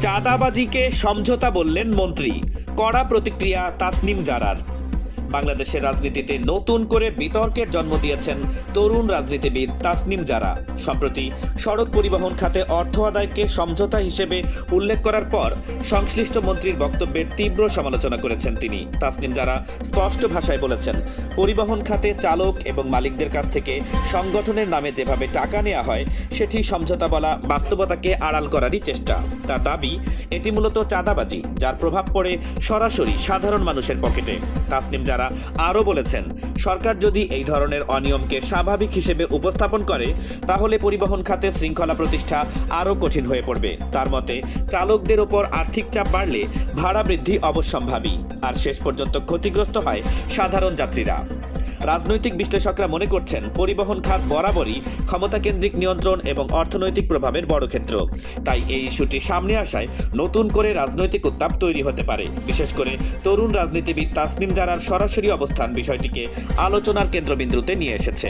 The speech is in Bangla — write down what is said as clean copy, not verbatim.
চাঁদাবাজিকে সমঝোতা বললেন মন্ত্রী। কড়া প্রতিক্রিয়া তাসনিম জারার। বাংলাদেশের রাজনীতিতে নতুন করে বিতর্কের জন্ম দিয়েছেন তরুণ রাজনীতিবিদ তাসনিম জারা। সম্প্রতি সড়ক পরিবহন খাতে অর্থ আদায়কে সমঝোতা হিসেবে উল্লেখ করার পর সংশ্লিষ্ট মন্ত্রীর বক্তব্যের তীব্র সমালোচনা করেছেন তিনি। তাসনিম জারা স্পষ্ট ভাষায় বলেছেন, পরিবহন খাতে চালক এবং মালিকদের কাছ থেকে সংগঠনের নামে যেভাবে টাকা নেওয়া হয় সেটি সমঝোতা বলা বাস্তবতাকে আড়াল করারই চেষ্টা। তার দাবি, এটি মূলত চাঁদাবাজি, যার প্রভাব পড়ে সরাসরি সাধারণ মানুষের পকেটে। তাসনিম জারা আরও বলেছেন, সরকার যদি এই ধরনের অনিয়মকে স্বাভাবিক হিসেবে উপস্থাপন করে তাহলে পরিবহন খাতে শৃঙ্খলা প্রতিষ্ঠা আরও কঠিন হয়ে পড়বে। তার মতে, চালকদের ওপর আর্থিক চাপ বাড়লে ভাড়া বৃদ্ধি অবশ্যম্ভাবী, আর শেষ পর্যন্ত ক্ষতিগ্রস্ত হয় সাধারণ যাত্রীরা। রাজনৈতিক বিশ্লেষকরা মনে করছেন, পরিবহন খাত বরাবরই ক্ষমতাকেন্দ্রিক নিয়ন্ত্রণ এবং অর্থনৈতিক প্রভাবের বড় ক্ষেত্র। তাই এই ইস্যুটি সামনে আসায় নতুন করে রাজনৈতিক উত্তাপ তৈরি হতে পারে। বিশেষ করে তরুণ রাজনীতিবিদ তাসনিম জারার সরাসরি অবস্থান বিষয়টিকে আলোচনার কেন্দ্রবিন্দুতে নিয়ে এসেছে।